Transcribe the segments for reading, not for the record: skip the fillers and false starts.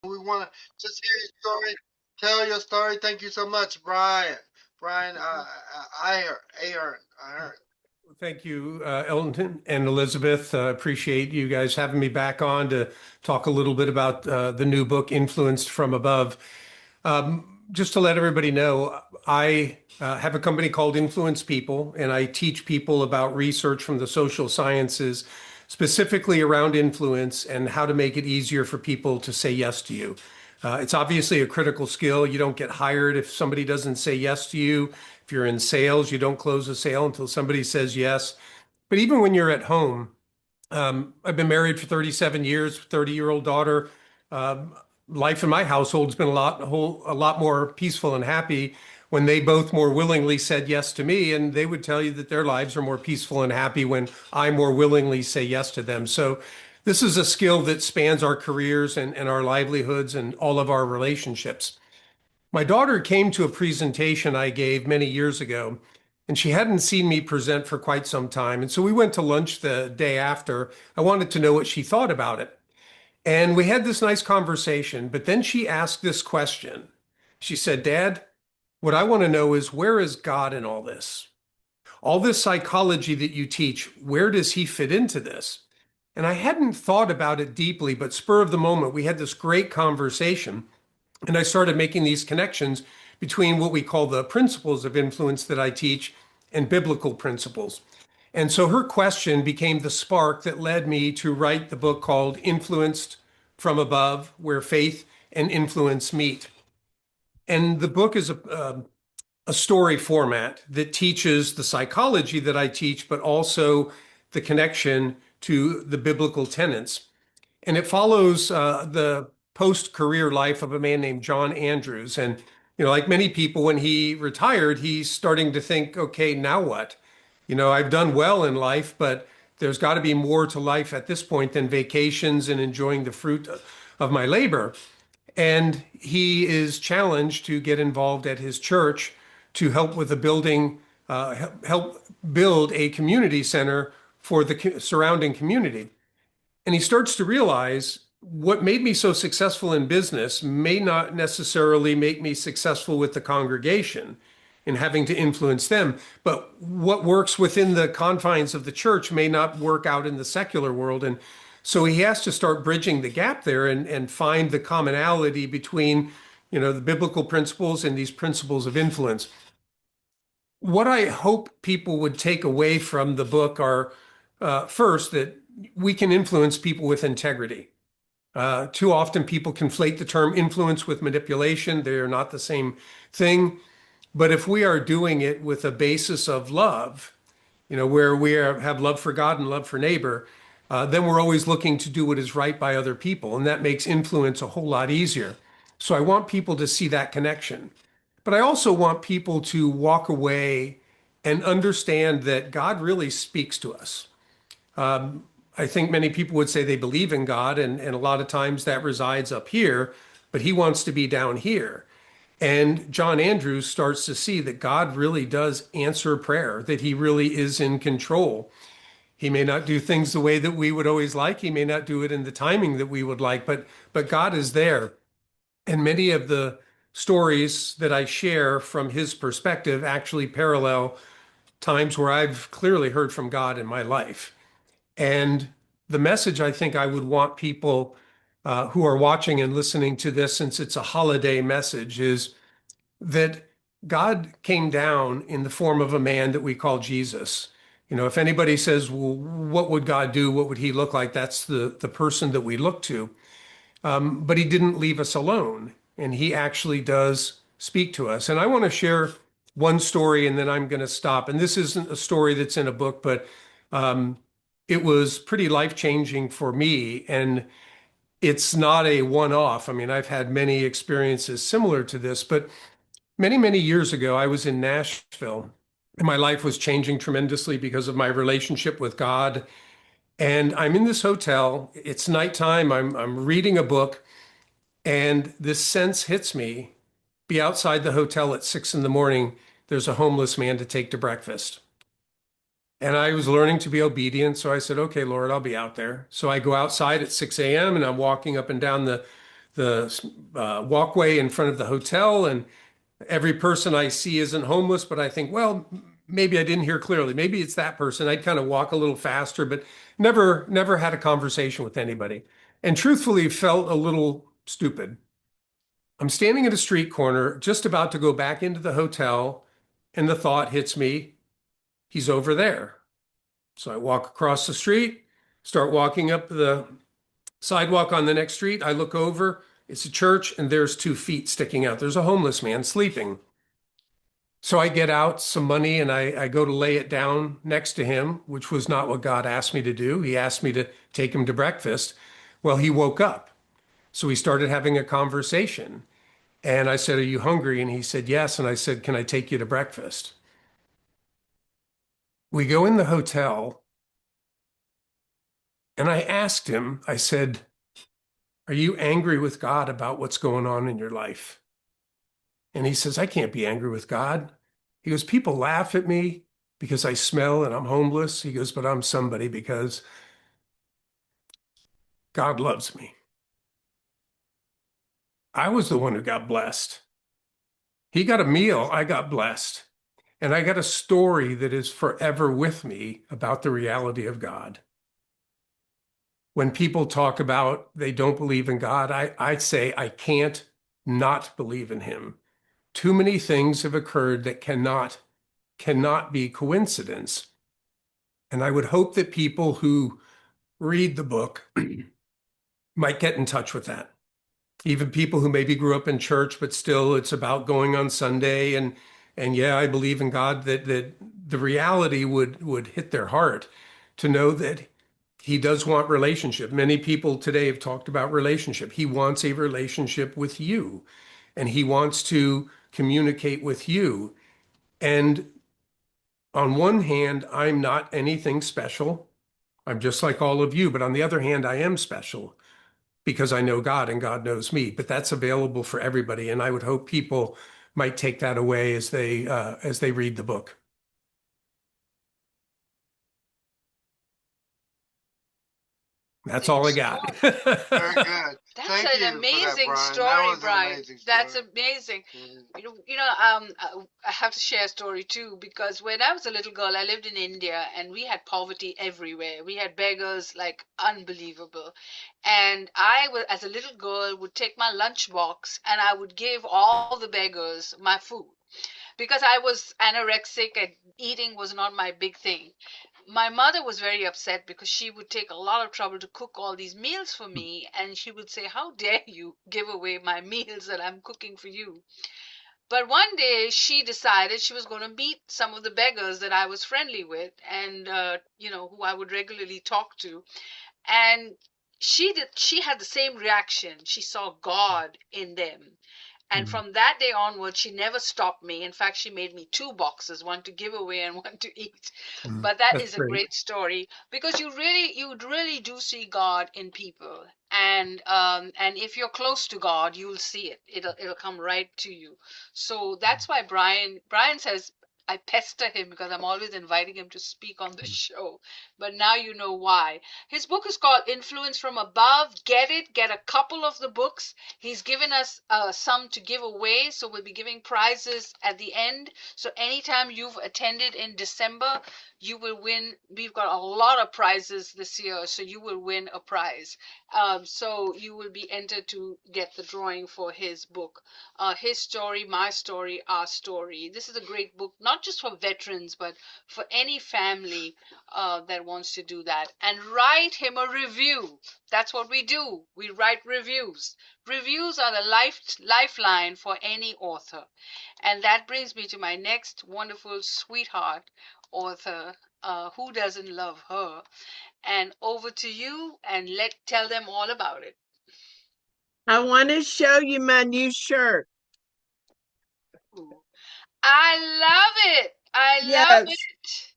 We want to just hear your story, tell your story. Thank you so much, Brian. Brian, I heard. Thank you, Elton and Elizabeth. Appreciate you guys having me back on to talk a little bit about the new book, Influenced from Above. Just to let everybody know, I have a company called Influence People, and I teach people about research from the social sciences, specifically around influence and how to make it easier for people to say yes to you. It's obviously a critical skill. You don't get hired if somebody doesn't say yes to you. If you're in sales, you don't close a sale until somebody says yes. But even when you're at home, I've been married for 37 years, 30-year-old daughter. Um, Life in my household has been a lot more peaceful and happy when they both more willingly said yes to me, and they would tell you that their lives are more peaceful and happy when I more willingly say yes to them. So this is a skill that spans our careers and our livelihoods and all of our relationships. My daughter came to a presentation I gave many years ago, and she hadn't seen me present for quite some time. And so we went to lunch the day after. I wanted to know what she thought about it. And we had this nice conversation, but then she asked this question. She said, Dad, what I want to know is where is God in all this? All this psychology that you teach, where does he fit into this? And I hadn't thought about it deeply, but spur of the moment, we had this great conversation. And I started making these connections between what we call the principles of influence that I teach and biblical principles. And so her question became the spark that led me to write the book called Influenced from Above, where faith and influence meet. And the book is a story format that teaches the psychology that I teach, but also the connection to the biblical tenets. And it follows the post-career life of a man named John Andrews. And, like many people, when he retired, he's starting to think, okay, now what? I've done well in life, but there's got to be more to life at this point than vacations and enjoying the fruit of my labor. And he is challenged to get involved at his church to help with the building, help build a community center for the surrounding community. And he starts to realize what made me so successful in business may not necessarily make me successful with the congregation in having to influence them. But what works within the confines of the church may not work out in the secular world. And so he has to start bridging the gap there and find the commonality between, the biblical principles and these principles of influence. What I hope people would take away from the book are first, that we can influence people with integrity. Too often people conflate the term influence with manipulation. They are not the same thing. But if we are doing it with a basis of love, where have love for God and love for neighbor, then we're always looking to do what is right by other people. And that makes influence a whole lot easier. So I want people to see that connection. But I also want people to walk away and understand that God really speaks to us. I think many people would say they believe in God, and a lot of times that resides up here, but he wants to be down here. And John Andrews starts to see that God really does answer prayer, that he really is in control. He may not do things the way that we would always like. He may not do it in the timing that we would like, but God is there. And many of the stories that I share from his perspective actually parallel times where I've clearly heard from God in my life. And the message I think I would want people who are watching and listening to this, since it's a holiday message, is that God came down in the form of a man that we call Jesus. If anybody says, well, what would God do? What would he look like? That's the person that we look to. But he didn't leave us alone, and he actually does speak to us. And I want to share one story, and then I'm going to stop. And this isn't a story that's in a book, but it was pretty life-changing for me. And it's not a one-off. I mean, I've had many experiences similar to this, but many, many years ago, I was in Nashville, and my life was changing tremendously because of my relationship with God. And I'm in this hotel. It's nighttime. I'm reading a book, and this sense hits me. Be outside the hotel at 6 in the morning. There's a homeless man to take to breakfast. And I was learning to be obedient. So I said, okay, Lord, I'll be out there. So I go outside at 6 a.m. and I'm walking up and down the the walkway in front of the hotel, and every person I see isn't homeless, but I think, well, maybe I didn't hear clearly. Maybe it's that person. I'd kind of walk a little faster, but never had a conversation with anybody. And truthfully, felt a little stupid. I'm standing at a street corner, just about to go back into the hotel, and the thought hits me, he's over there. So I walk across the street, start walking up the sidewalk on the next street. I look over, it's a church, and there's 2 feet sticking out. There's a homeless man sleeping. So I get out some money and I go to lay it down next to him, which was not what God asked me to do. He asked me to take him to breakfast. Well, he woke up. So we started having a conversation. And I said, "Are you hungry?" And he said, "Yes." And I said, "Can I take you to breakfast?" We go in the hotel and I asked him, I said, "Are you angry with God about what's going on in your life?" And he says, "I can't be angry with God." He goes, "People laugh at me because I smell and I'm homeless." He goes, "But I'm somebody because God loves me. I was the one who got blessed. He got a meal, I got blessed. And I got a story that is forever with me about the reality of God." When people talk about they don't believe in God, I say I can't not believe in him. Too many things have occurred that cannot be coincidence. And I would hope that people who read the book might get in touch with that. Even people who maybe grew up in church, but still it's about going on Sunday and yeah, I believe in God, that the reality would hit their heart to know that he does want relationship. Many people today have talked about relationship. He wants a relationship with you, and he wants to communicate with you. And on one hand, I'm not anything special. I'm just like all of you. But on the other hand, I am special because I know God and God knows me. But that's available for everybody. And I would hope people might take that away as they read the book. That's all I got. Very good. That's Thank an you for that, amazing Brian. That story, was an Brian. amazing That's story. amazing. Mhm. I have to share a story too because when I was a little girl, I lived in India and we had poverty everywhere. We had beggars like unbelievable. And I was, as a little girl, would take my lunchbox and I would give all the beggars my food because I was anorexic and eating was not my big thing. My mother was very upset because she would take a lot of trouble to cook all these meals for me, and she would say, "How dare you give away my meals that I'm cooking for you?" But one day she decided she was going to meet some of the beggars that I was friendly with and who I would regularly talk to. And she had the same reaction. She saw God in them. And from that day onward, she never stopped me. In fact, she made me 2 boxes, one to give away and one to eat. But that That's is a great. great story because you really do see God in people. And if you're close to God, you'll see it. It'll come right to you. So that's why Brian says I pester him because I'm always inviting him to speak on the show. But now you know why. His book is called Influence from Above. Get it. Get a couple of the books. He's given us some to give away, so we'll be giving prizes at the end. So anytime you've attended in December, you will win. We've got a lot of prizes this year, so you will win a prize. So you will be entered to get the drawing for his book, His Story, My Story, Our Story. This is a great book, not just for veterans, but for any family that wants to do that. And write him a review. That's what we do. We write reviews. Reviews are the lifeline for any author. And that brings me to my next wonderful sweetheart author. Who doesn't love her? And over to you, and tell them all about it. I want to show you my new shirt. Ooh. I love it. I love Yes, it.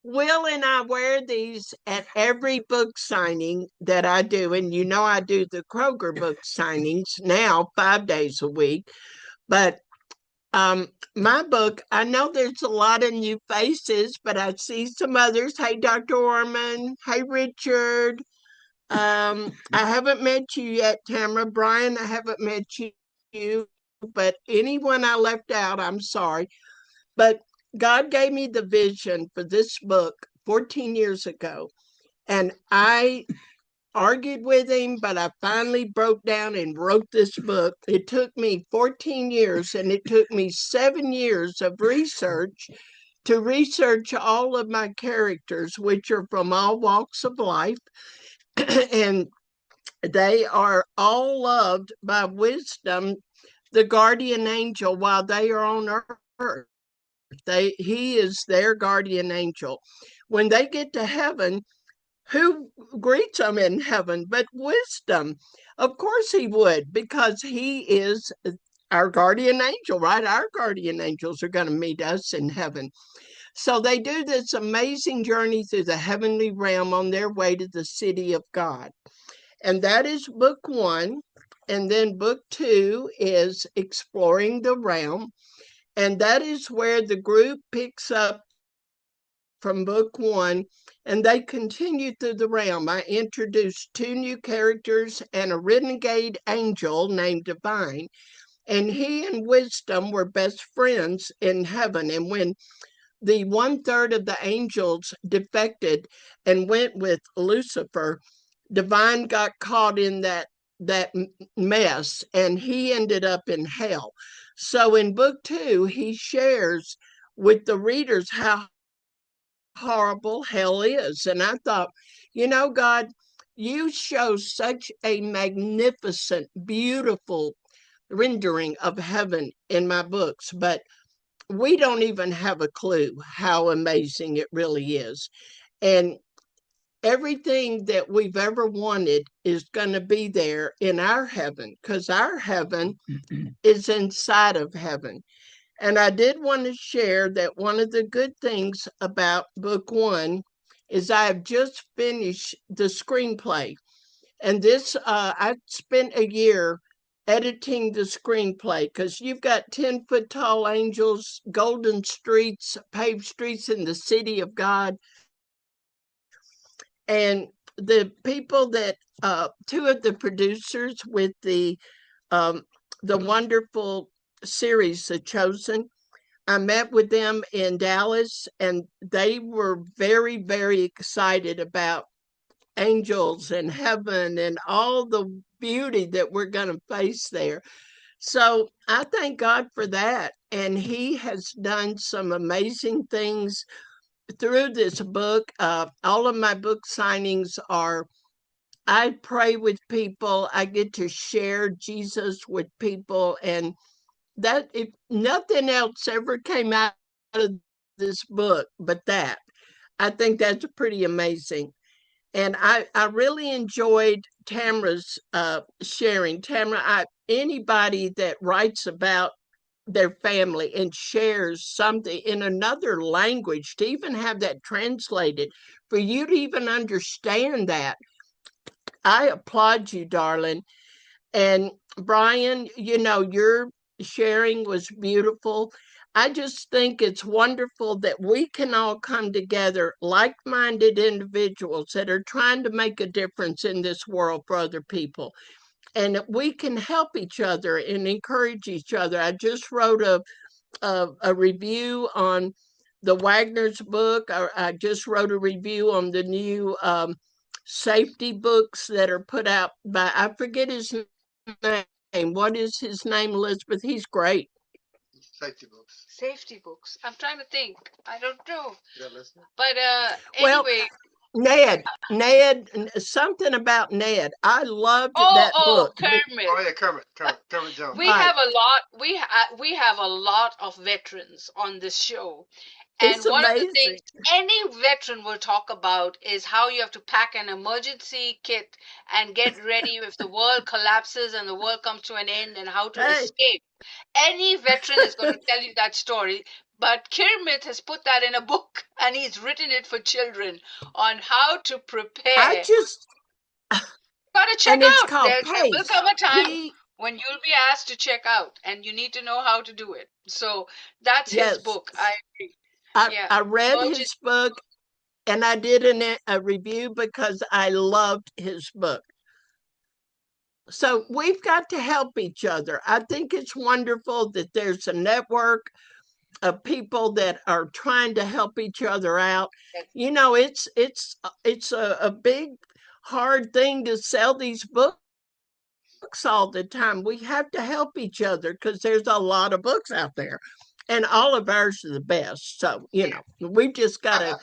Will and I wear these at every book signing that I do. And you know, I do the Kroger book signings now 5 days a week. But my book, I know there's a lot of new faces, but I see some others. Hey, Dr. Orman. Hey, Richard. I haven't met you yet, Tamara. Brian, I haven't met you, but anyone I left out, I'm sorry. But God gave me the vision for this book 14 years ago, and I argued with him, but I finally broke down and wrote this book. It took me 14 years, and it took me 7 years of research to research all of my characters, which are from all walks of life. And they are all loved by wisdom, the guardian angel, while they are on earth. He is their guardian angel. When they get to heaven, who greets them in heaven but wisdom? Of course he would, because he is our guardian angel, right? Our guardian angels are going to meet us in heaven. So they do this amazing journey through the heavenly realm on their way to the city of God. And that is book 1. And then book 2 is Exploring the Realm. And that is where the group picks up from book 1 and they continue through the realm. I introduced 2 new characters and a renegade angel named Divine. And he and Wisdom were best friends in heaven. And when the 1/3 of the angels defected and went with Lucifer, Divine got caught in that mess, and he ended up in hell. So in book 2, he shares with the readers how horrible hell is. And I thought, God, you show such a magnificent, beautiful rendering of heaven in my books, but we don't even have a clue how amazing it really is. And everything that we've ever wanted is going to be there in our heaven, because our heaven is inside of heaven. And I did want to share that one of the good things about book 1 is I have just finished the screenplay. And this, I spent a year editing the screenplay, because you've got 10-foot tall angels, golden streets, paved streets in the city of God. And the people that, 2 of the producers with the wonderful series, The Chosen, I met with them in Dallas, and they were very, very excited about angels and heaven and all the beauty that we're going to face there. So I thank God for that. And he has done some amazing things through this book. All of my book signings are, I pray with people, I get to share Jesus with people, and that, if nothing else ever came out of this book but that, I think that's pretty amazing. And I really enjoyed Tamara's sharing. Tamara, anybody that writes about their family and shares something in another language, to even have that translated, for you to even understand that, I applaud you, darling. And Brian, your sharing was beautiful. I just think it's wonderful that we can all come together, like-minded individuals that are trying to make a difference in this world for other people. And we can help each other and encourage each other. I just wrote a review on the Wagner's book. I just wrote a review on the new safety books that are put out by, I forget his name. What is his name, Elizabeth? He's great. Safety books. Safety books. I'm trying to think. I don't know. Yeah, listen. But Well, anyway. Ned, something about Ned. I loved that Oh, book. Kermit. Oh yeah, Kermit Jones. We Right. have a lot. We have a lot of veterans on this show. It's And one of the amazing. things any veteran will talk about is how you have to pack an emergency kit and get ready if the world collapses and the world comes to an end, and how to Hey, escape. Any veteran is going to tell you that story. But Kermit has put that in a book, and he's written it for children on how to I prepare. just, Gotta check and it's out. called There will Pace. come a time He, when you'll be asked to check out, and you need to know how to do it. So that's his yes, book. I agree. I, Yeah. I read Emergency his book, book. and I did a review because I loved his book. So we've got to help each other. I think it's wonderful that there's a network of people that are trying to help each other out. Yes. You know, it's a big hard thing to sell these books all the time. We have to help each other because there's a lot of books out there. And all of ours are the best. So, you know, we just got to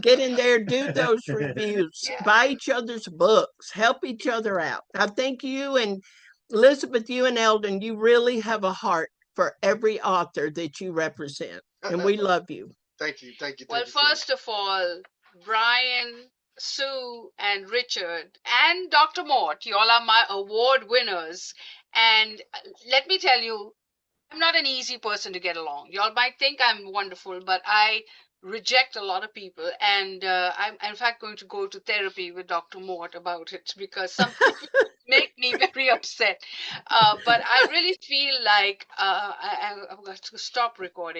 get in there, do those reviews, Yeah. buy each other's books, help each other out. I think you and Elizabeth, you and Eldon, you really have a heart for every author that you represent. And we love you. Thank you. Thank you. Well, Thank you so much. first of all, Brian, Sue, and Richard, and Dr. Mort, you all are my award winners. And let me tell you, I'm not an easy person to get along. Y'all might think I'm wonderful, but I reject a lot of people. And I'm, in fact, going to go to therapy with Dr. Mort about it because some people make me very upset. But I really feel like I've got to stop recording.